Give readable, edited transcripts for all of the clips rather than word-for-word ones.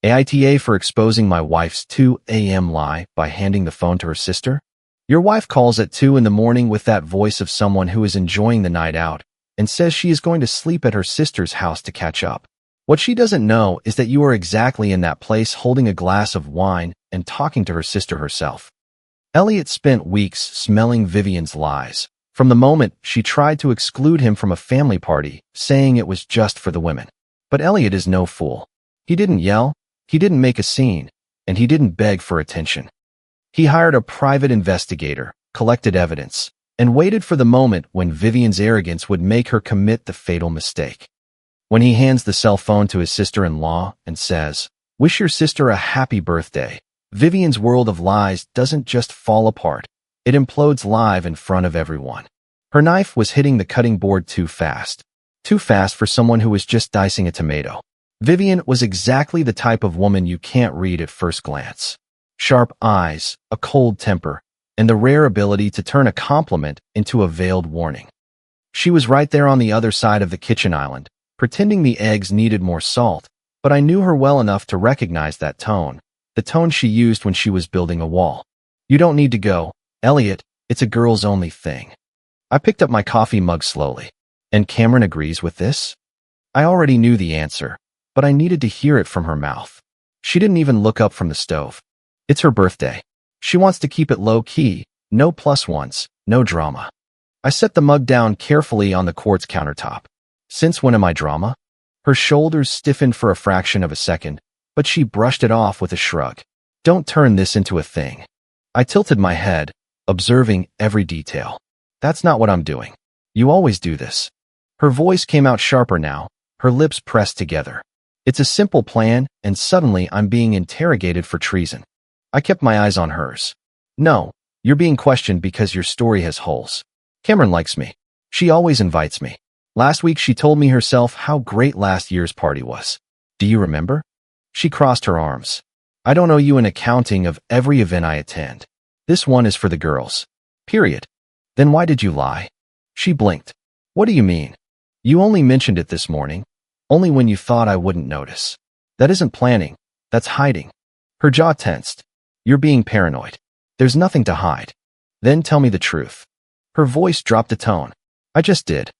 AITA for exposing my wife's 2 a.m. lie by handing the phone to her sister? Your wife calls at 2 in the morning with that voice of someone who is enjoying the night out and says she is going to sleep at her sister's house to catch up. What she doesn't know is that you are exactly in that place holding a glass of wine and talking to her sister herself. Elliot spent weeks smelling Vivian's lies, from the moment she tried to exclude him from a family party, saying it was just for the women. But Elliot is no fool. He didn't yell, he didn't make a scene, and he didn't beg for attention. He hired a private investigator, collected evidence, and waited for the moment when Vivian's arrogance would make her commit the fatal mistake. When he hands the cell phone to his sister-in-law and says, "Wish your sister a happy birthday," Vivian's world of lies doesn't just fall apart, it implodes live in front of everyone. Her knife was hitting the cutting board too fast for someone who was just dicing a tomato. Vivian was exactly the type of woman you can't read at first glance. Sharp eyes, a cold temper, and the rare ability to turn a compliment into a veiled warning. She was right there on the other side of the kitchen island, pretending the eggs needed more salt, but I knew her well enough to recognize that tone, the tone she used when she was building a wall. "You don't need to go, Elliot, it's a girls-only thing." I picked up my coffee mug slowly. "And Cameron agrees with this?" I already knew the answer, but I needed to hear it from her mouth. She didn't even look up from the stove. It's her birthday. She wants to keep it low-key, no plus ones, no drama. I set the mug down carefully on the quartz countertop. Since when am I drama? Her shoulders stiffened for a fraction of a second, but she brushed it off with a shrug. "Don't turn this into a thing." I tilted my head, observing every detail. "That's not what I'm doing. You always do this." Her voice came out sharper now, her lips pressed together. "It's a simple plan, and suddenly I'm being interrogated for treason." I kept my eyes on hers. "No, you're being questioned because your story has holes. Cameron likes me. She always invites me. Last week she told me herself how great last year's party was. Do you remember?" She crossed her arms. "I don't owe you an accounting of every event I attend. This one is for the girls. Period." "Then why did you lie?" She blinked. "What do you mean? You only mentioned it this morning. Only when you thought I wouldn't notice. That isn't planning. That's hiding." Her jaw tensed. "You're being paranoid. There's nothing to hide. Then tell me the truth." Her voice dropped a tone. "I just did."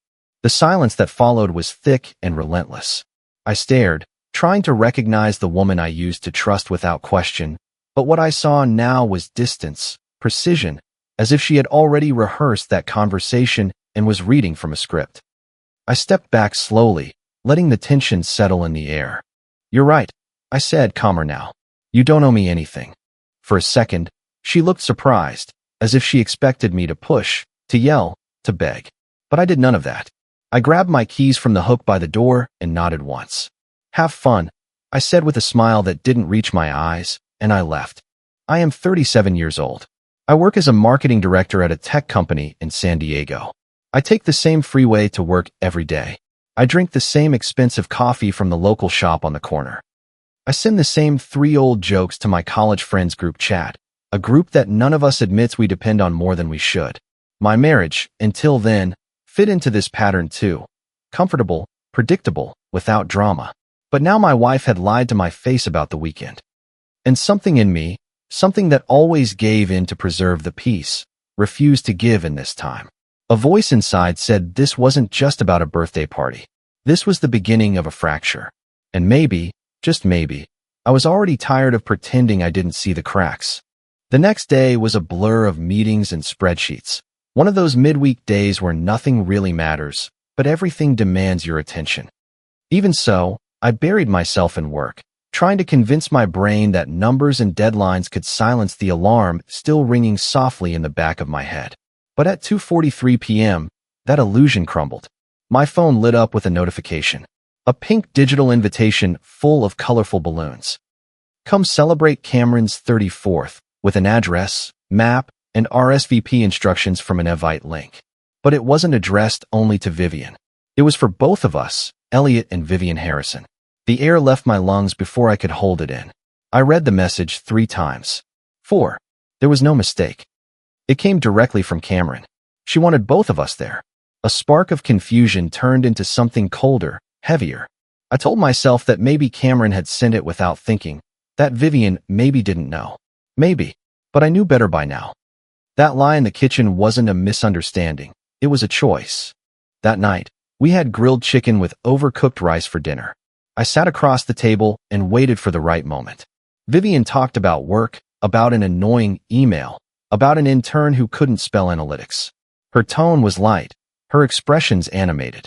The silence that followed was thick and relentless. I stared, trying to recognize the woman I used to trust without question, but what I saw now was distance, precision, as if she had already rehearsed that conversation and was reading from a script. I stepped back slowly, letting the tension settle in the air. "You're right," I said, calmer now. "You don't owe me anything." For a second, she looked surprised, as if she expected me to push, to yell, to beg. But I did none of that. I grabbed my keys from the hook by the door and nodded once. "Have fun," I said with a smile that didn't reach my eyes, and I left. I am 37 years old. I work as a marketing director at a tech company in San Diego. I take the same freeway to work every day. I drink the same expensive coffee from the local shop on the corner. I send the same 3 old jokes to my college friends group chat, a group that none of us admits we depend on more than we should. My marriage, until then, fit into this pattern too. Comfortable, predictable, without drama. But now my wife had lied to my face about the weekend. And something in me, something that always gave in to preserve the peace, refused to give in this time. A voice inside said this wasn't just about a birthday party. This was the beginning of a fracture. And maybe, just maybe, I was already tired of pretending I didn't see the cracks. The next day was a blur of meetings and spreadsheets. One of those midweek days where nothing really matters, but everything demands your attention. Even so, I buried myself in work, trying to convince my brain that numbers and deadlines could silence the alarm still ringing softly in the back of my head. But at 2:43 p.m., that illusion crumbled. My phone lit up with a notification. A pink digital invitation full of colorful balloons. "Come celebrate Cameron's 34th," with an address, map, and RSVP instructions from an Evite link. But it wasn't addressed only to Vivian. It was for both of us, Elliot and Vivian Harrison. The air left my lungs before I could hold it in. I read the message 3 times. 4. There was no mistake. It came directly from Cameron. She wanted both of us there. A spark of confusion turned into something colder, heavier. I told myself that maybe Cameron had sent it without thinking, that Vivian maybe didn't know. Maybe. But I knew better by now. That lie in the kitchen wasn't a misunderstanding. It was a choice. That night, we had grilled chicken with overcooked rice for dinner. I sat across the table and waited for the right moment. Vivian talked about work, about an annoying email, about an intern who couldn't spell analytics. Her tone was light, her expressions animated.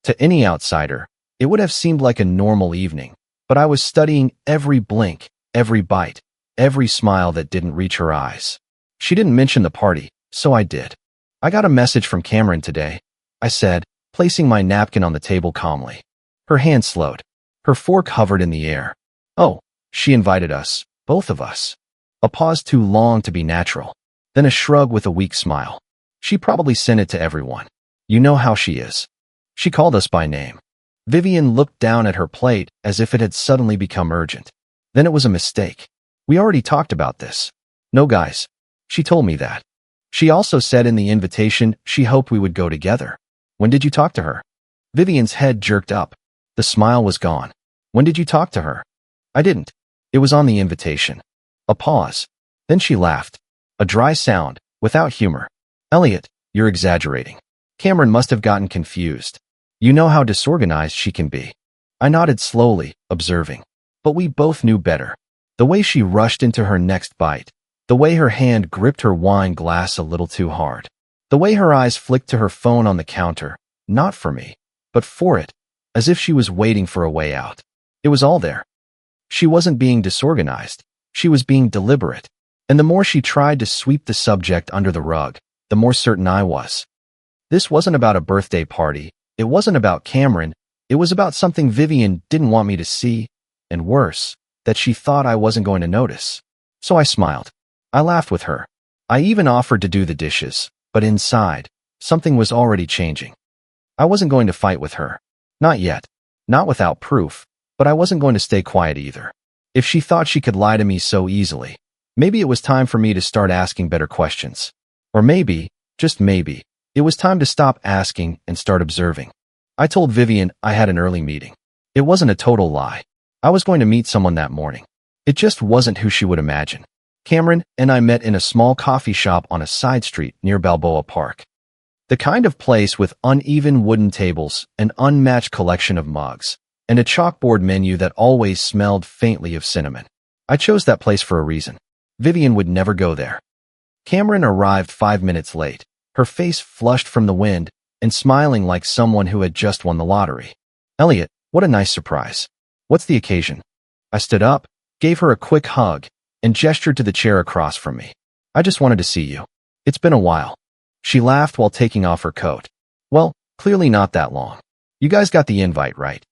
To any outsider, it would have seemed like a normal evening, but I was studying every blink, every bite, every smile that didn't reach her eyes. She didn't mention the party, so I did. I got a message from Cameron today, I said, placing my napkin on the table calmly. Her hand slowed. Her fork hovered in the air. Oh, she invited us, both of us. A pause too long to be natural. Then a shrug with a weak smile. She probably sent it to everyone. You know how she is. She called us by name. Vivian looked down at her plate as if it had suddenly become urgent. Then it was a mistake. We already talked about this. No, guys. She told me that. She also said in the invitation she hoped we would go together. When did you talk to her? Vivian's head jerked up. The smile was gone. When did you talk to her? I didn't. It was on the invitation. A pause. Then she laughed. A dry sound, without humor. Elliot, you're exaggerating. Cameron must have gotten confused. You know how disorganized she can be. I nodded slowly, observing. But we both knew better. The way she rushed into her next bite. The way her hand gripped her wine glass a little too hard. The way her eyes flicked to her phone on the counter, not for me, but for it, as if she was waiting for a way out. It was all there. She wasn't being disorganized. She was being deliberate. And the more she tried to sweep the subject under the rug, the more certain I was. This wasn't about a birthday party. It wasn't about Cameron. It was about something Vivian didn't want me to see, and worse, that she thought I wasn't going to notice. So I smiled. I laughed with her. I even offered to do the dishes, but inside, something was already changing. I wasn't going to fight with her. Not yet. Not without proof, but I wasn't going to stay quiet either. If she thought she could lie to me so easily, maybe it was time for me to start asking better questions. Or maybe, just maybe, it was time to stop asking and start observing. I told Vivian I had an early meeting. It wasn't a total lie. I was going to meet someone that morning. It just wasn't who she would imagine. Cameron and I met in a small coffee shop on a side street near Balboa Park. The kind of place with uneven wooden tables, an unmatched collection of mugs, and a chalkboard menu that always smelled faintly of cinnamon. I chose that place for a reason. Vivian would never go there. Cameron arrived 5 minutes late, her face flushed from the wind and smiling like someone who had just won the lottery. Elliot, what a nice surprise. What's the occasion? I stood up, gave her a quick hug, and gestured to the chair across from me. I just wanted to see you. It's been a while. She laughed while taking off her coat. Well, clearly not that long. You guys got the invite, right?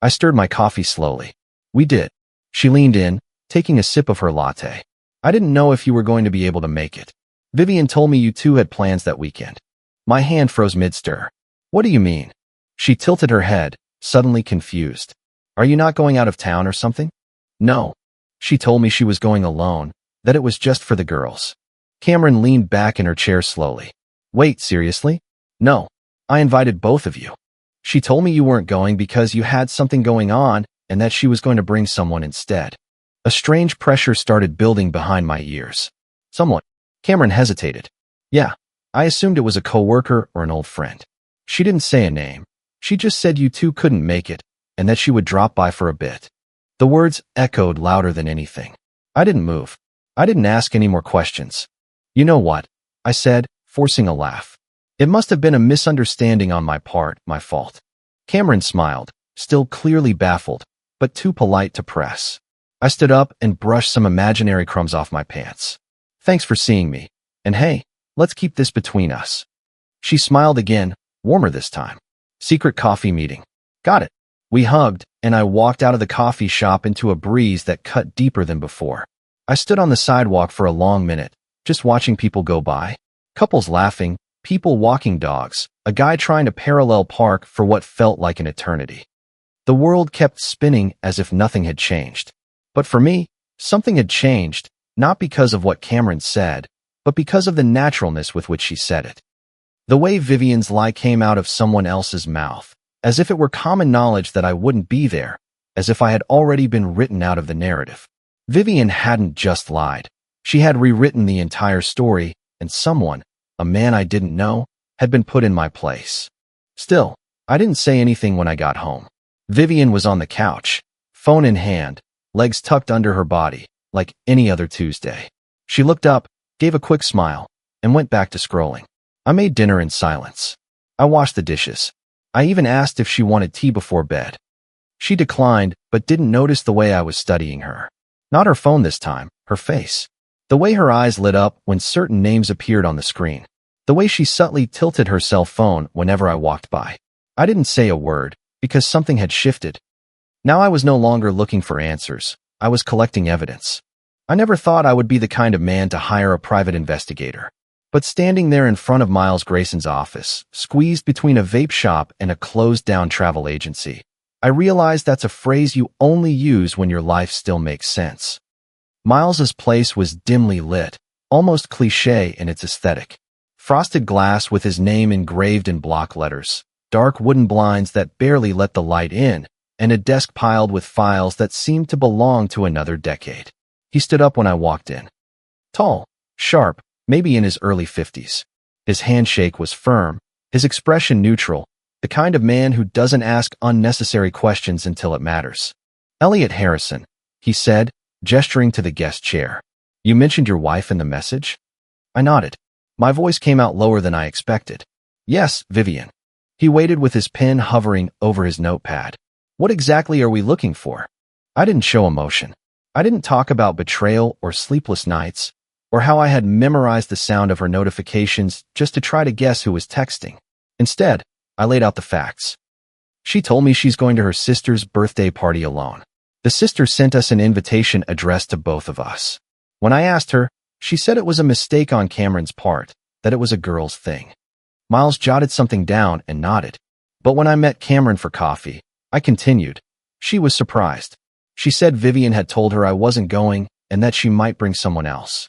I stirred my coffee slowly. We did. She leaned in, taking a sip of her latte. I didn't know if you were going to be able to make it. Vivian told me you two had plans that weekend. My hand froze mid-stir. What do you mean? She tilted her head, suddenly confused. Are you not going out of town or something? No. She told me she was going alone, that it was just for the girls. Cameron leaned back in her chair slowly. Wait, seriously? No. I invited both of you. She told me you weren't going because you had something going on and that she was going to bring someone instead. A strange pressure started building behind my ears. Someone. Cameron hesitated. Yeah, I assumed it was a coworker or an old friend. She didn't say a name. She just said you two couldn't make it and that she would drop by for a bit. The words echoed louder than anything. I didn't move. I didn't ask any more questions. You know what? I said, forcing a laugh. It must have been a misunderstanding on my part, my fault. Cameron smiled, still clearly baffled, but too polite to press. I stood up and brushed some imaginary crumbs off my pants. Thanks for seeing me. And hey, let's keep this between us. She smiled again, warmer this time. Secret coffee meeting. Got it. We hugged, and I walked out of the coffee shop into a breeze that cut deeper than before. I stood on the sidewalk for a long minute, just watching people go by. Couples laughing, people walking dogs, a guy trying to parallel park for what felt like an eternity. The world kept spinning as if nothing had changed. But for me, something had changed, not because of what Cameron said, but because of the naturalness with which she said it. The way Vivian's lie came out of someone else's mouth, as if it were common knowledge that I wouldn't be there, as if I had already been written out of the narrative. Vivian hadn't just lied. She had rewritten the entire story, and someone, a man I didn't know, had been put in my place. Still, I didn't say anything when I got home. Vivian was on the couch, phone in hand, legs tucked under her body, like any other Tuesday. She looked up, gave a quick smile, and went back to scrolling. I made dinner in silence. I washed the dishes. I even asked if she wanted tea before bed. She declined, but didn't notice the way I was studying her. Not her phone this time, her face. The way her eyes lit up when certain names appeared on the screen. The way she subtly tilted her cell phone whenever I walked by. I didn't say a word, because something had shifted. Now I was no longer looking for answers. I was collecting evidence. I never thought I would be the kind of man to hire a private investigator. But standing there in front of Miles Grayson's office, squeezed between a vape shop and a closed-down travel agency, I realized that's a phrase you only use when your life still makes sense. Miles's place was dimly lit, almost cliché in its aesthetic. Frosted glass with his name engraved in block letters, dark wooden blinds that barely let the light in, and a desk piled with files that seemed to belong to another decade. He stood up when I walked in. Tall, sharp, maybe in his early 50s. His handshake was firm, his expression neutral, the kind of man who doesn't ask unnecessary questions until it matters. Elliot Harrison, he said, gesturing to the guest chair. You mentioned your wife in the message? I nodded. My voice came out lower than I expected. Yes, Vivian. He waited with his pen hovering over his notepad. What exactly are we looking for? I didn't show emotion. I didn't talk about betrayal or sleepless nights, or how I had memorized the sound of her notifications just to try to guess who was texting. Instead, I laid out the facts. She told me she's going to her sister's birthday party alone. The sister sent us an invitation addressed to both of us. When I asked her, she said it was a mistake on Cameron's part, that it was a girl's thing. Miles jotted something down and nodded. But when I met Cameron for coffee, I continued. She was surprised. She said Vivian had told her I wasn't going and that she might bring someone else.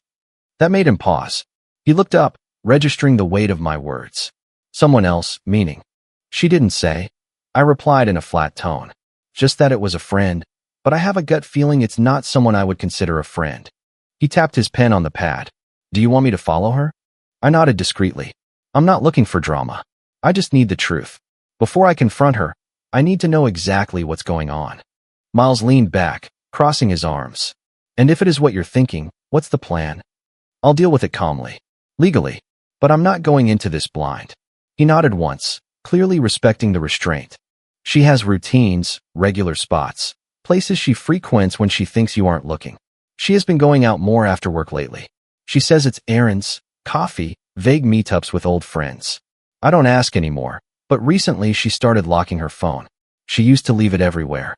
That made him pause. He looked up, registering the weight of my words. Someone else, meaning. She didn't say. I replied in a flat tone. Just that it was a friend, but I have a gut feeling it's not someone I would consider a friend. He tapped his pen on the pad. Do you want me to follow her? I nodded discreetly. I'm not looking for drama. I just need the truth. Before I confront her, I need to know exactly what's going on. Miles leaned back, crossing his arms. And if it is what you're thinking, what's the plan? I'll deal with it calmly. Legally. But I'm not going into this blind. He nodded once, clearly respecting the restraint. She has routines, regular spots, places she frequents when she thinks you aren't looking. She has been going out more after work lately. She says it's errands, coffee, vague meetups with old friends. I don't ask anymore, but recently she started locking her phone. She used to leave it everywhere.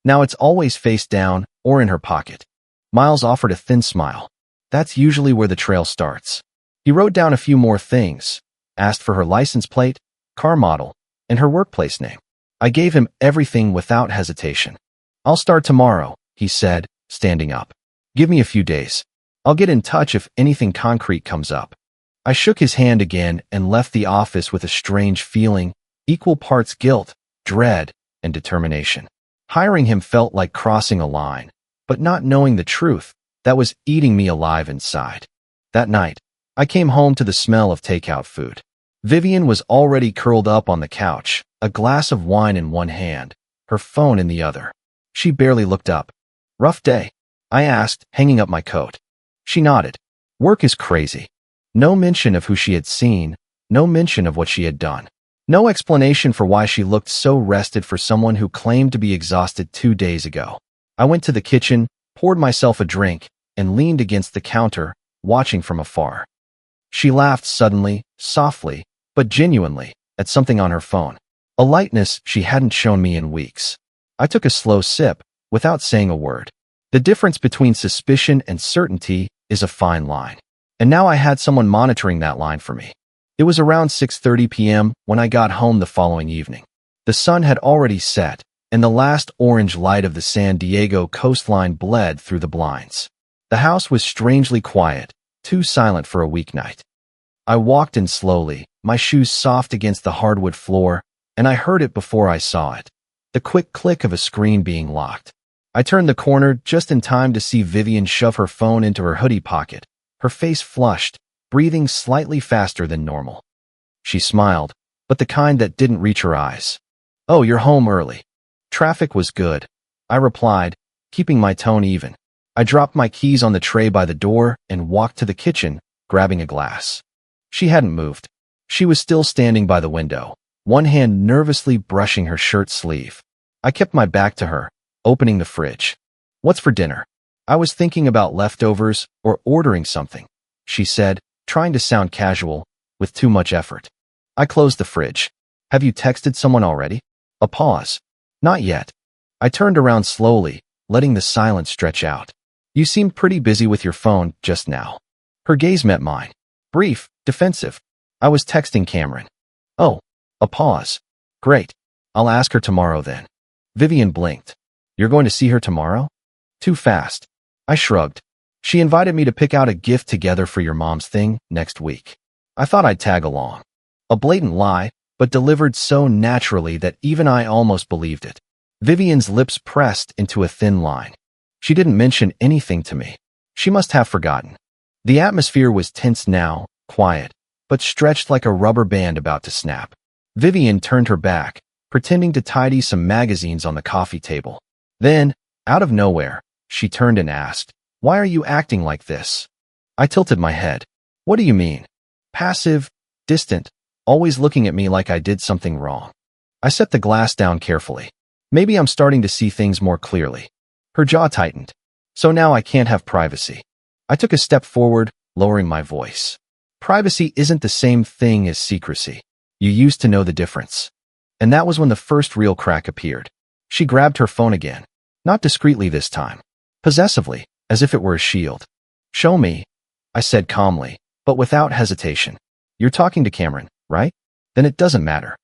Now it's always face down or in her pocket. Miles offered a thin smile. That's usually where the trail starts. He wrote down a few more things, asked for her license plate, car model, and her workplace name. I gave him everything without hesitation. I'll start tomorrow, he said, standing up. Give me a few days. I'll get in touch if anything concrete comes up. I shook his hand again and left the office with a strange feeling, equal parts guilt, dread, and determination. Hiring him felt like crossing a line, but not knowing the truth, that was eating me alive inside. That night, I came home to the smell of takeout food. Vivian was already curled up on the couch, a glass of wine in one hand, her phone in the other. She barely looked up. Rough day? I asked, hanging up my coat. She nodded. Work is crazy. No mention of who she had seen, no mention of what she had done. No explanation for why she looked so rested for someone who claimed to be exhausted 2 days ago. I went to the kitchen, poured myself a drink, and leaned against the counter, watching from afar. She laughed suddenly, softly, but genuinely, at something on her phone. A lightness she hadn't shown me in weeks. I took a slow sip, without saying a word. The difference between suspicion and certainty is a fine line. And now I had someone monitoring that line for me. It was around 6:30 p.m. when I got home the following evening. The sun had already set, and the last orange light of the San Diego coastline bled through the blinds. The house was strangely quiet, too silent for a weeknight. I walked in slowly, my shoes soft against the hardwood floor, and I heard it before I saw it. The quick click of a screen being locked. I turned the corner just in time to see Vivian shove her phone into her hoodie pocket, her face flushed, breathing slightly faster than normal. She smiled, but the kind that didn't reach her eyes. "Oh, you're home early." "Traffic was good," I replied, keeping my tone even. I dropped my keys on the tray by the door and walked to the kitchen, grabbing a glass. She hadn't moved. She was still standing by the window, one hand nervously brushing her shirt sleeve. I kept my back to her, opening the fridge. "What's for dinner?" "I was thinking about leftovers or ordering something," she said, trying to sound casual, with too much effort. I closed the fridge. "Have you texted someone already?" A pause. "Not yet." I turned around slowly, letting the silence stretch out. "You seemed pretty busy with your phone just now." Her gaze met mine. Brief, defensive. "I was texting Cameron." "Oh." A pause. "Great. I'll ask her tomorrow then." Vivian blinked. "You're going to see her tomorrow?" "Too fast." I shrugged. "She invited me to pick out a gift together for your mom's thing next week. I thought I'd tag along." A blatant lie, but delivered so naturally that even I almost believed it. Vivian's lips pressed into a thin line. She didn't mention anything to me. She must have forgotten. The atmosphere was tense now, quiet, but stretched like a rubber band about to snap. Vivian turned her back, pretending to tidy some magazines on the coffee table. Then, out of nowhere, she turned and asked, "Why are you acting like this?" I tilted my head. "What do you mean?" "Passive, distant, always looking at me like I did something wrong." I set the glass down carefully. "Maybe I'm starting to see things more clearly." Her jaw tightened. "So now I can't have privacy." I took a step forward, lowering my voice. "Privacy isn't the same thing as secrecy. You used to know the difference." And that was when the first real crack appeared. She grabbed her phone again. Not discreetly this time. Possessively, as if it were a shield. "Show me," I said calmly, but without hesitation. "You're talking to Cameron, right? Then it doesn't matter."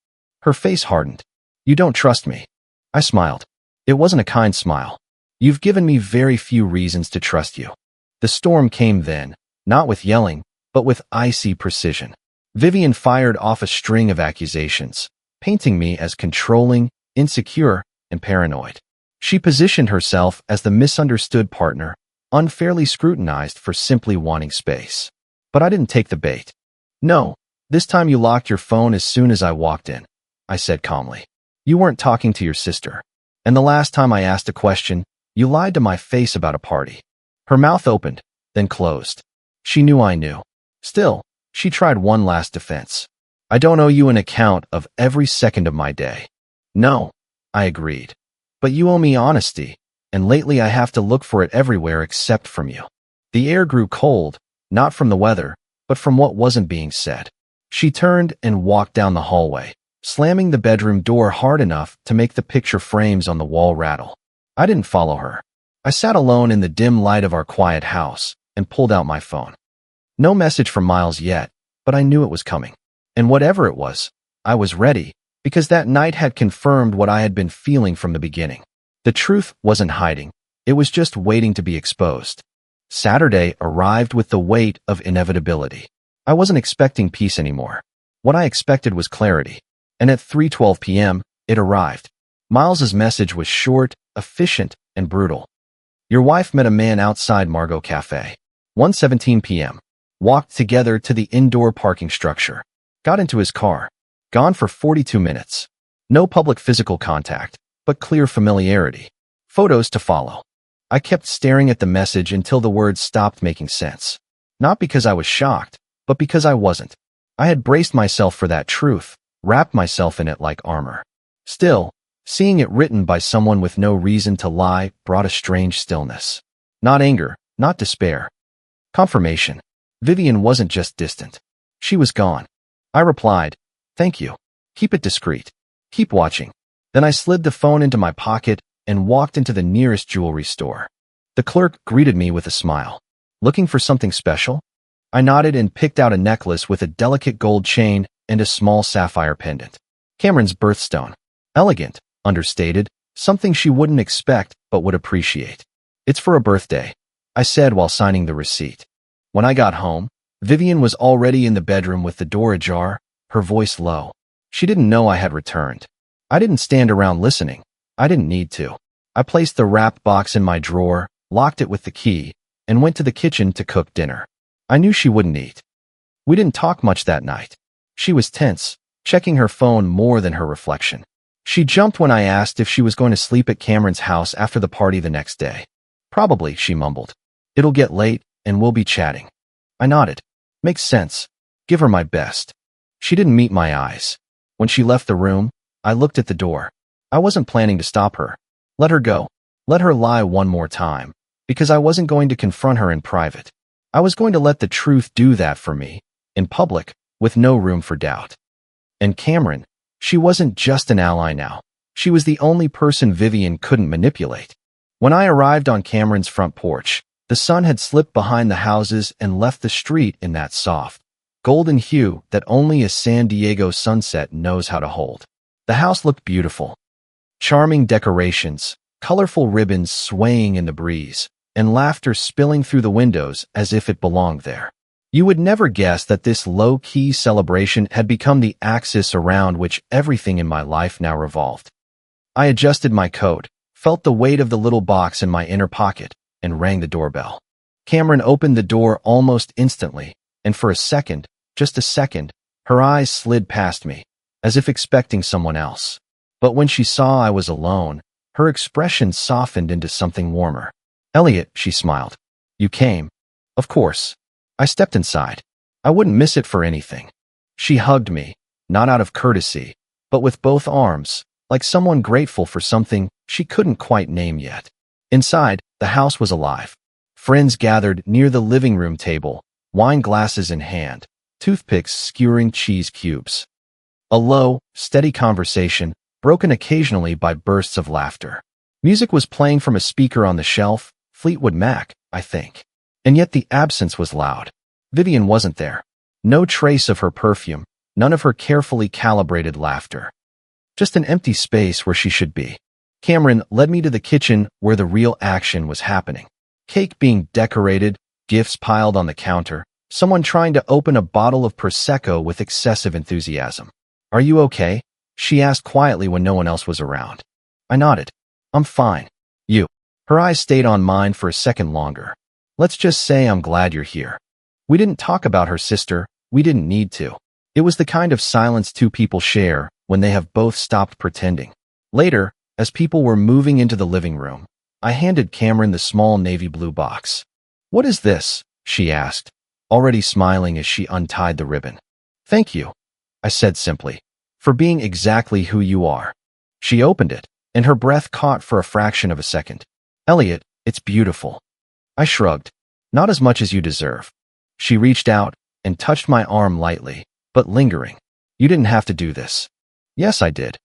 Her face hardened. "You don't trust me." I smiled. It wasn't a kind smile. "You've given me very few reasons to trust you." The storm came then, not with yelling, but with icy precision. Vivian fired off a string of accusations, painting me as controlling, insecure, and paranoid. She positioned herself as the misunderstood partner, unfairly scrutinized for simply wanting space. But I didn't take the bait. "No, this time you locked your phone as soon as I walked in," I said calmly. "You weren't talking to your sister. And the last time I asked a question, you lied to my face about a party." Her mouth opened, then closed. She knew I knew. Still, she tried one last defense. "I don't owe you an account of every second of my day." "No," I agreed. "But you owe me honesty, and lately I have to look for it everywhere except from you." The air grew cold, not from the weather, but from what wasn't being said. She turned and walked down the hallway, slamming the bedroom door hard enough to make the picture frames on the wall rattle. I didn't follow her. I sat alone in the dim light of our quiet house and pulled out my phone. No message from Miles yet, but I knew it was coming. And whatever it was, I was ready, because that night had confirmed what I had been feeling from the beginning. The truth wasn't hiding. It was just waiting to be exposed. Saturday arrived with the weight of inevitability. I wasn't expecting peace anymore. What I expected was clarity. And at 3:12 p.m., it arrived. Miles's message was short, efficient, and brutal. "Your wife met a man outside Margot Cafe. 1:17 p.m. Walked together to the indoor parking structure. Got into his car. Gone for 42 minutes. No public physical contact, but clear familiarity. Photos to follow." I kept staring at the message until the words stopped making sense. Not because I was shocked, but because I wasn't. I had braced myself for that truth, wrapped myself in it like armor. Still, seeing it written by someone with no reason to lie brought a strange stillness. Not anger, not despair. Confirmation. Vivian wasn't just distant. She was gone. I replied, "Thank you. Keep it discreet. Keep watching." Then I slid the phone into my pocket and walked into the nearest jewelry store. The clerk greeted me with a smile. "Looking for something special?" I nodded and picked out a necklace with a delicate gold chain and a small sapphire pendant. Cameron's birthstone. Elegant, understated, something she wouldn't expect but would appreciate. "It's for a birthday," I said while signing the receipt. When I got home, Vivian was already in the bedroom with the door ajar, her voice low. She didn't know I had returned. I didn't stand around listening. I didn't need to. I placed the wrapped box in my drawer, locked it with the key, and went to the kitchen to cook dinner. I knew she wouldn't eat. We didn't talk much that night. She was tense, checking her phone more than her reflection. She jumped when I asked if she was going to sleep at Cameron's house after the party the next day. Probably, she mumbled. It'll get late, and we'll be chatting. I nodded. Makes sense. Give her my best. She didn't meet my eyes. When she left the room, I looked at the door. I wasn't planning to stop her. Let her go. Let her lie one more time. Because I wasn't going to confront her in private. I was going to let the truth do that for me, in public, with no room for doubt. And Cameron, she wasn't just an ally now. She was the only person Vivian couldn't manipulate. When I arrived on Cameron's front porch, the sun had slipped behind the houses and left the street in that soft, golden hue that only a San Diego sunset knows how to hold. The house looked beautiful. Charming decorations, colorful ribbons swaying in the breeze, and laughter spilling through the windows as if it belonged there. You would never guess that this low-key celebration had become the axis around which everything in my life now revolved. I adjusted my coat, felt the weight of the little box in my inner pocket, and rang the doorbell. Cameron opened the door almost instantly, and for a second, just a second, her eyes slid past me, as if expecting someone else. But when she saw I was alone, her expression softened into something warmer. Elliot, she smiled. You came. Of course. I stepped inside. I wouldn't miss it for anything. She hugged me, not out of courtesy, but with both arms, like someone grateful for something she couldn't quite name yet. Inside, the house was alive. Friends gathered near the living room table, wine glasses in hand, toothpicks skewering cheese cubes. A low, steady conversation, broken occasionally by bursts of laughter. Music was playing from a speaker on the shelf, Fleetwood Mac, I think. And yet the absence was loud. Vivian wasn't there. No trace of her perfume, none of her carefully calibrated laughter. Just an empty space where she should be. Cameron led me to the kitchen where the real action was happening. Cake being decorated, gifts piled on the counter, someone trying to open a bottle of Prosecco with excessive enthusiasm. Are you okay? She asked quietly when no one else was around. I nodded. I'm fine. You. Her eyes stayed on mine for a second longer. Let's just say I'm glad you're here. We didn't talk about her sister. We didn't need to. It was the kind of silence two people share when they have both stopped pretending. Later, as people were moving into the living room, I handed Cameron the small navy blue box. What is this? She asked, already smiling as she untied the ribbon. Thank you, I said simply, for being exactly who you are. She opened it, and her breath caught for a fraction of a second. Elliot, it's beautiful. I shrugged. Not as much as you deserve. She reached out and touched my arm lightly, but lingering. You didn't have to do this. Yes, I did.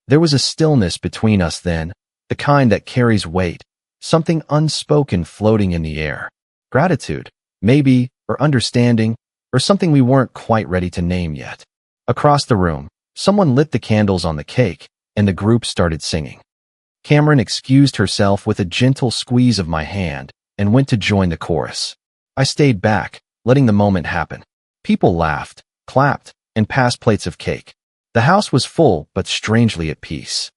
There was a stillness between us then, the kind that carries weight, something unspoken floating in the air. Gratitude, maybe, or understanding, or something we weren't quite ready to name yet. Across the room, someone lit the candles on the cake, and the group started singing. Cameron excused herself with a gentle squeeze of my hand and went to join the chorus. I stayed back, letting the moment happen. People laughed, clapped, and passed plates of cake. The house was full but strangely at peace.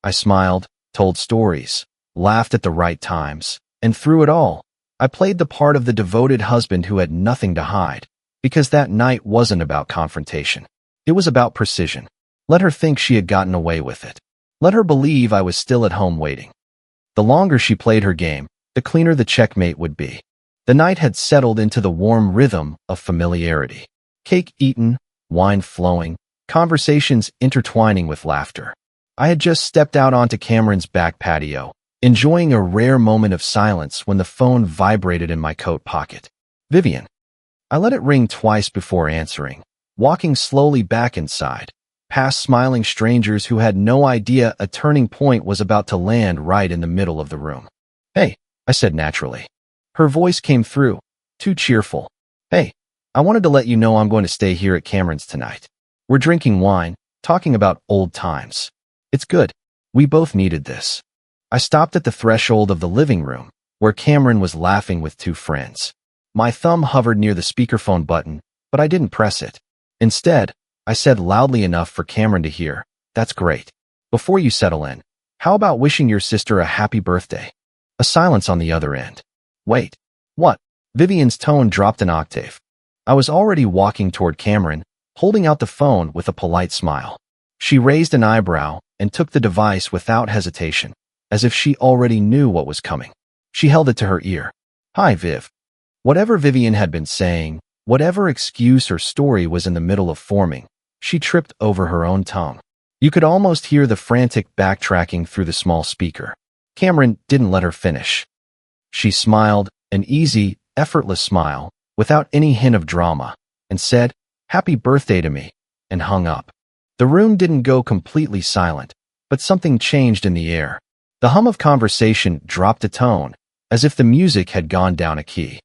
I smiled, told stories, laughed at the right times, and through it all, I played the part of the devoted husband who had nothing to hide, because that night wasn't about confrontation. It was about precision. Let her think she had gotten away with it. Let her believe I was still at home waiting. The longer she played her game, the cleaner the checkmate would be. The night had settled into the warm rhythm of familiarity. Cake eaten, wine flowing, conversations intertwining with laughter. I had just stepped out onto Cameron's back patio, enjoying a rare moment of silence when the phone vibrated in my coat pocket. Vivian. I let it ring twice before answering, walking slowly back inside, past smiling strangers who had no idea a turning point was about to land right in the middle of the room. Hey, I said naturally. Her voice came through, too cheerful. Hey, I wanted to let you know I'm going to stay here at Cameron's tonight. We're drinking wine, talking about old times. It's good. We both needed this. I stopped at the threshold of the living room, where Cameron was laughing with two friends. My thumb hovered near the speakerphone button, but I didn't press it. Instead, I said loudly enough for Cameron to hear. That's great. Before you settle in, how about wishing your sister a happy birthday? A silence on the other end. Wait. What? Vivian's tone dropped an octave. I was already walking toward Cameron, holding out the phone with a polite smile. She raised an eyebrow and took the device without hesitation, as if she already knew what was coming. She held it to her ear. Hi, Viv. Whatever Vivian had been saying, whatever excuse or story was in the middle of forming, she tripped over her own tongue. You could almost hear the frantic backtracking through the small speaker. Cameron didn't let her finish. She smiled, an easy, effortless smile, without any hint of drama, and said, Happy birthday to me, and hung up. The room didn't go completely silent, but something changed in the air. The hum of conversation dropped a tone, as if the music had gone down a key.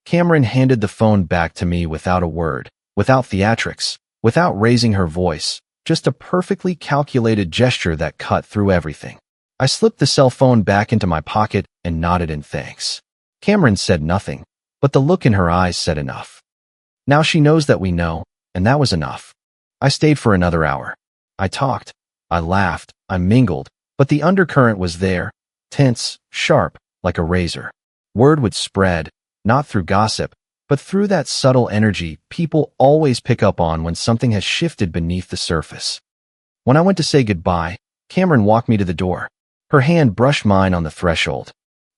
Cameron handed the phone back to me without a word, without theatrics, without raising her voice, just a perfectly calculated gesture that cut through everything. I slipped the cell phone back into my pocket and nodded in thanks. Cameron said nothing, but the look in her eyes said enough. Now she knows that we know, and that was enough. I stayed for another hour. I talked, I laughed, I mingled, but the undercurrent was there, tense, sharp, like a razor. Word would spread, not through gossip, but through that subtle energy people always pick up on when something has shifted beneath the surface. When I went to say goodbye, Cameron walked me to the door. Her hand brushed mine on the threshold.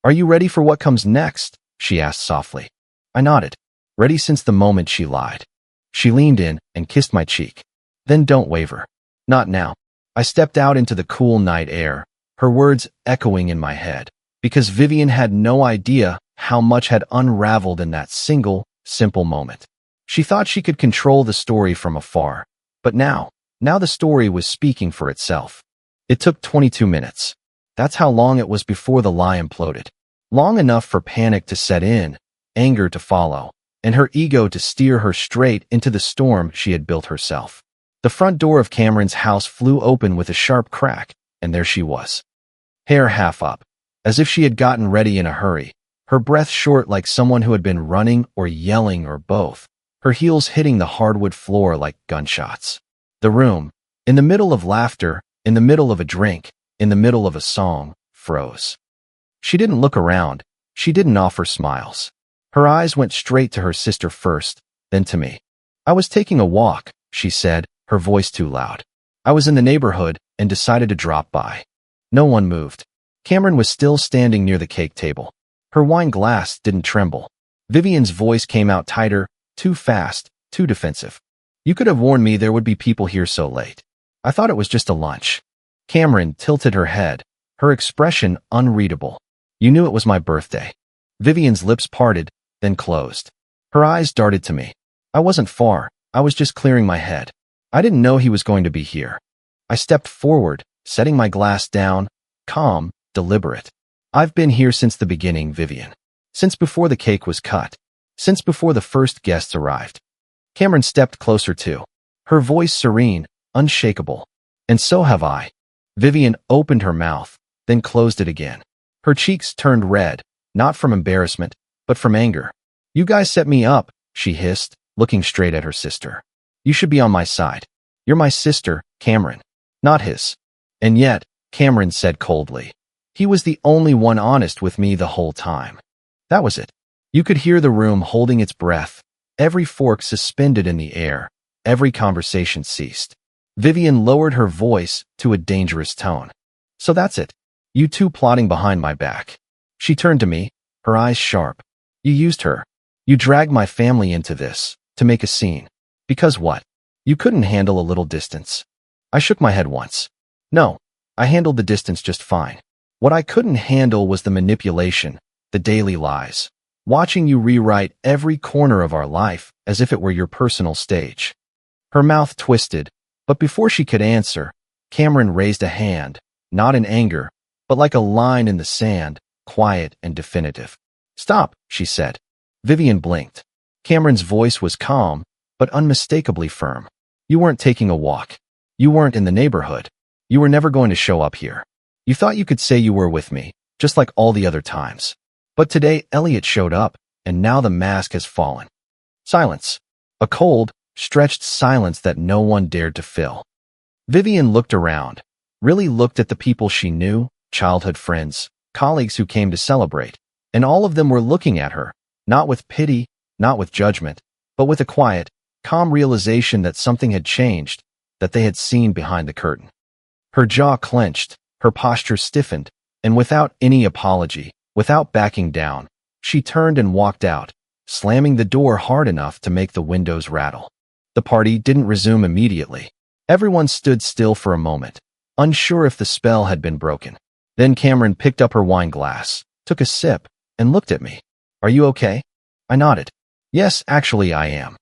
Are you ready for what comes next? She asked softly. I nodded, ready since the moment she lied. She leaned in and kissed my cheek. Then don't waver. Not now. I stepped out into the cool night air, her words echoing in my head, because Vivian had no idea how much had unraveled in that single, simple moment. She thought she could control the story from afar, but now the story was speaking for itself. It took 22 minutes. That's how long it was before the lie imploded. Long enough for panic to set in, anger to follow, and her ego to steer her straight into the storm she had built herself. The front door of Cameron's house flew open with a sharp crack, and there she was. Hair half up, as if she had gotten ready in a hurry, her breath short like someone who had been running or yelling or both, her heels hitting the hardwood floor like gunshots. The room, in the middle of laughter, in the middle of a drink, in the middle of a song, froze. She didn't look around. She didn't offer smiles. Her eyes went straight to her sister first, then to me. I was taking a walk, she said, her voice too loud. I was in the neighborhood and decided to drop by. No one moved. Cameron was still standing near the cake table. Her wine glass didn't tremble. Vivian's voice came out tighter, too fast, too defensive. You could have warned me there would be people here so late. I thought it was just a lunch. Cameron tilted her head, her expression unreadable. You knew it was my birthday. Vivian's lips parted, then closed. Her eyes darted to me. I wasn't far. I was just clearing my head. I didn't know he was going to be here. I stepped forward, setting my glass down, calm, deliberate. I've been here since the beginning, Vivian. Since before the cake was cut. Since before the first guests arrived. Cameron stepped closer too, her voice serene, unshakable. And so have I. Vivian opened her mouth, then closed it again. Her cheeks turned red, not from embarrassment, but from anger. You guys set me up, she hissed, looking straight at her sister. You should be on my side. You're my sister, Cameron, not his. And yet, Cameron said coldly, he was the only one honest with me the whole time. That was it. You could hear the room holding its breath, every fork suspended in the air, every conversation ceased. Vivian lowered her voice to a dangerous tone. So that's it. You two plotting behind my back. She turned to me, her eyes sharp. You used her. You dragged my family into this, to make a scene. Because what? You couldn't handle a little distance. I shook my head once. No, I handled the distance just fine. What I couldn't handle was the manipulation, the daily lies. Watching you rewrite every corner of our life as if it were your personal stage. Her mouth twisted, but before she could answer, Cameron raised a hand, not in anger, but like a line in the sand, quiet and definitive. Stop, she said. Vivian blinked. Cameron's voice was calm, but unmistakably firm. You weren't taking a walk. You weren't in the neighborhood. You were never going to show up here. You thought you could say you were with me, just like all the other times. But today, Elliot showed up, and now the mask has fallen. Silence. A cold, stretched silence that no one dared to fill. Vivian looked around, really looked at the people she knew, childhood friends, colleagues who came to celebrate, and all of them were looking at her, not with pity, not with judgment, but with a quiet, calm realization that something had changed, that they had seen behind the curtain. Her jaw clenched, her posture stiffened, and without any apology, without backing down, she turned and walked out, slamming the door hard enough to make the windows rattle. The party didn't resume immediately. Everyone stood still for a moment, unsure if the spell had been broken. Then Cameron picked up her wine glass, took a sip, and looked at me. "Are you okay?" I nodded. "Yes, actually I am."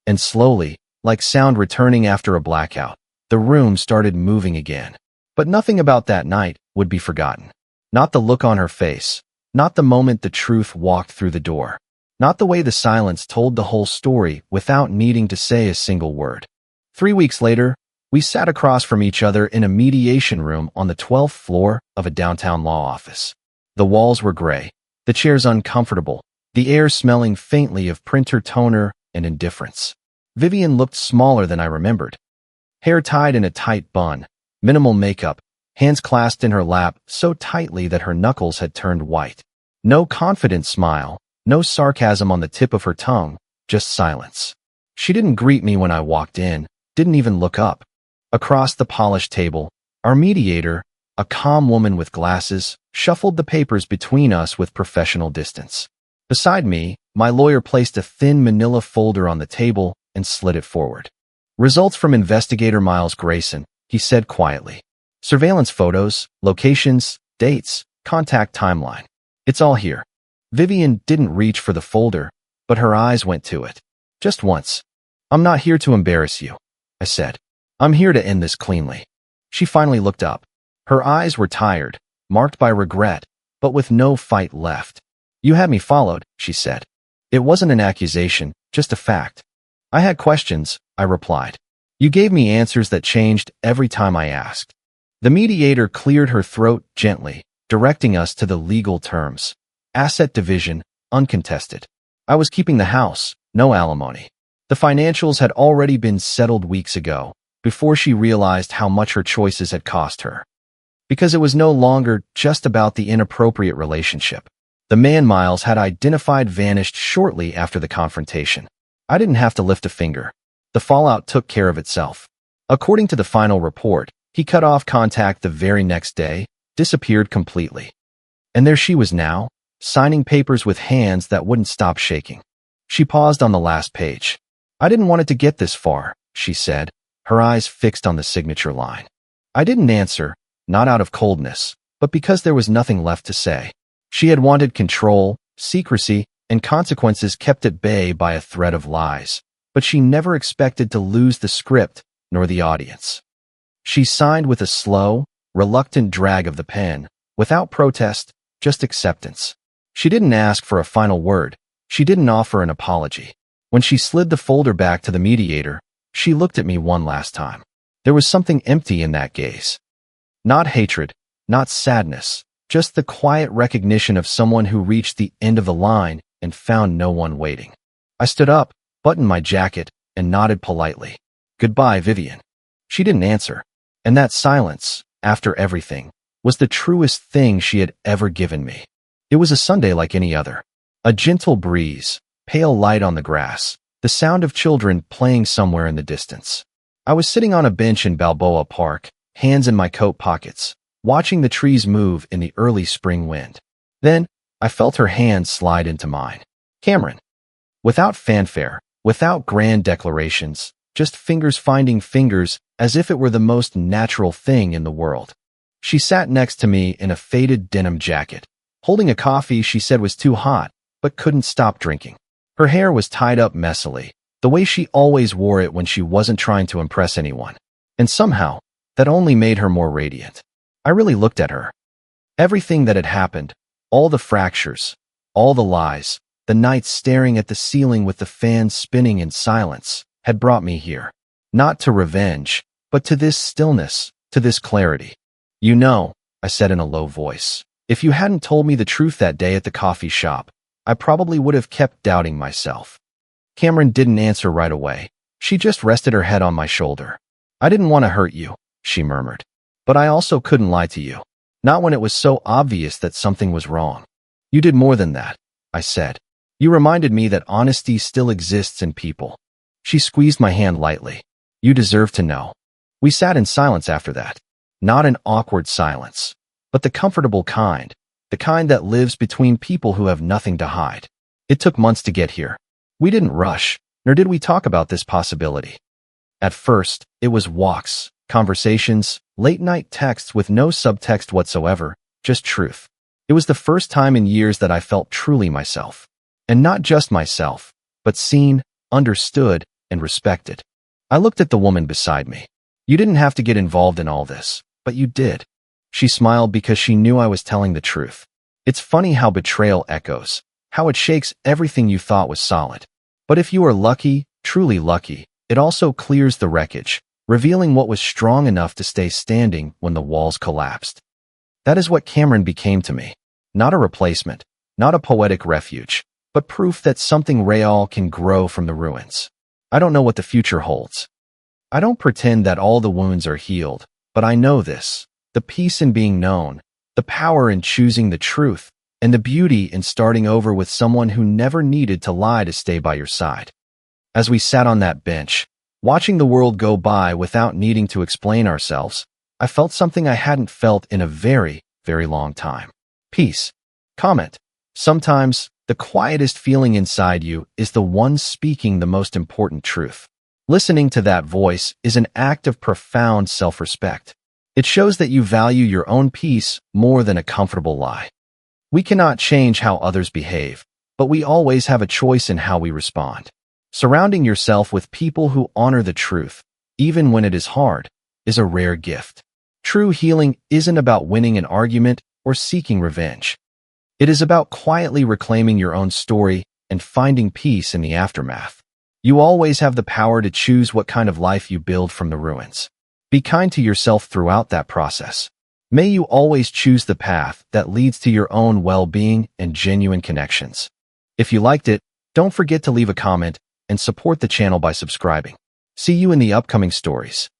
And slowly, like sound returning after a blackout, the room started moving again. But nothing about that night would be forgotten. Not the look on her face, not the moment the truth walked through the door, not the way the silence told the whole story without needing to say a single word. 3 weeks later, we sat across from each other in a mediation room on the 12th floor of a downtown law office. The walls were gray, the chairs uncomfortable, the air smelling faintly of printer toner and indifference. Vivian looked smaller than I remembered. Hair tied in a tight bun, minimal makeup, hands clasped in her lap so tightly that her knuckles had turned white. No confident smile, no sarcasm on the tip of her tongue, just silence. She didn't greet me when I walked in, didn't even look up. Across the polished table, our mediator, a calm woman with glasses, shuffled the papers between us with professional distance. Beside me, my lawyer placed a thin manila folder on the table and slid it forward. "Results from investigator Miles Grayson," he said quietly. "Surveillance photos, locations, dates, contact timeline. It's all here." Vivian didn't reach for the folder, but her eyes went to it. Just once. "I'm not here to embarrass you," I said. "I'm here to end this cleanly." She finally looked up. Her eyes were tired, marked by regret, but with no fight left. "You had me followed," she said. "It wasn't an accusation, just a fact." "I had questions," I replied. "You gave me answers that changed every time I asked." The mediator cleared her throat gently, directing us to the legal terms. Asset division, uncontested. I was keeping the house, no alimony. The financials had already been settled weeks ago, before she realized how much her choices had cost her. Because it was no longer just about the inappropriate relationship. The man Miles had identified vanished shortly after the confrontation. I didn't have to lift a finger. The fallout took care of itself. According to the final report, he cut off contact the very next day, disappeared completely. And there she was now, signing papers with hands that wouldn't stop shaking. She paused on the last page. "I didn't want it to get this far," she said, her eyes fixed on the signature line. I didn't answer, not out of coldness, but because there was nothing left to say. She had wanted control, secrecy, and consequences kept at bay by a threat of lies, but she never expected to lose the script nor the audience. She signed with a slow, reluctant drag of the pen, without protest, just acceptance. She didn't ask for a final word. She didn't offer an apology. When she slid the folder back to the mediator, she looked at me one last time. There was something empty in that gaze. Not hatred, not sadness, just the quiet recognition of someone who reached the end of the line and found no one waiting. I stood up, buttoned my jacket, and nodded politely. "Goodbye, Vivian." She didn't answer, and that silence, after everything, was the truest thing she had ever given me. It was a Sunday like any other. A gentle breeze, pale light on the grass, the sound of children playing somewhere in the distance. I was sitting on a bench in Balboa Park, hands in my coat pockets, watching the trees move in the early spring wind. Then, I felt her hand slide into mine. "Cameron." Without fanfare, without grand declarations, just fingers finding fingers as if it were the most natural thing in the world. She sat next to me in a faded denim jacket, holding a coffee she said was too hot, but couldn't stop drinking. Her hair was tied up messily, the way she always wore it when she wasn't trying to impress anyone. And somehow, that only made her more radiant. I really looked at her. Everything that had happened, all the fractures, all the lies, the nights staring at the ceiling with the fan spinning in silence, had brought me here. Not to revenge, but to this stillness, to this clarity. "You know," I said in a low voice, "if you hadn't told me the truth that day at the coffee shop, I probably would have kept doubting myself." Cameron didn't answer right away. She just rested her head on my shoulder. I didn't want to hurt you, she murmured. But I also couldn't lie to you. Not when it was so obvious that something was wrong. You did more than that, I said. You reminded me that honesty still exists in people. She squeezed my hand lightly. You deserve to know. We sat in silence after that. Not an awkward silence, but the comfortable kind, the kind that lives between people who have nothing to hide. It took months to get here. We didn't rush, nor did we talk about this possibility. At first, it was walks, conversations, late-night texts with no subtext whatsoever, just truth. It was the first time in years that I felt truly myself. And not just myself, but seen, understood, and respected. I looked at the woman beside me. You didn't have to get involved in all this, but you did. She smiled because she knew I was telling the truth. It's funny how betrayal echoes, how it shakes everything you thought was solid. But if you are lucky, truly lucky, it also clears the wreckage, revealing what was strong enough to stay standing when the walls collapsed. That is what Cameron became to me. Not a replacement, not a poetic refuge, but proof that something real can grow from the ruins. I don't know what the future holds. I don't pretend that all the wounds are healed, but I know this. The peace in being known, the power in choosing the truth, and the beauty in starting over with someone who never needed to lie to stay by your side. As we sat on that bench, watching the world go by without needing to explain ourselves, I felt something I hadn't felt in a very, very long time. Peace. Comment. Sometimes, the quietest feeling inside you is the one speaking the most important truth. Listening to that voice is an act of profound self-respect. It shows that you value your own peace more than a comfortable lie. We cannot change how others behave, but we always have a choice in how we respond. Surrounding yourself with people who honor the truth, even when it is hard, is a rare gift. True healing isn't about winning an argument or seeking revenge. It is about quietly reclaiming your own story and finding peace in the aftermath. You always have the power to choose what kind of life you build from the ruins. Be kind to yourself throughout that process. May you always choose the path that leads to your own well-being and genuine connections. If you liked it, don't forget to leave a comment and support the channel by subscribing. See you in the upcoming stories.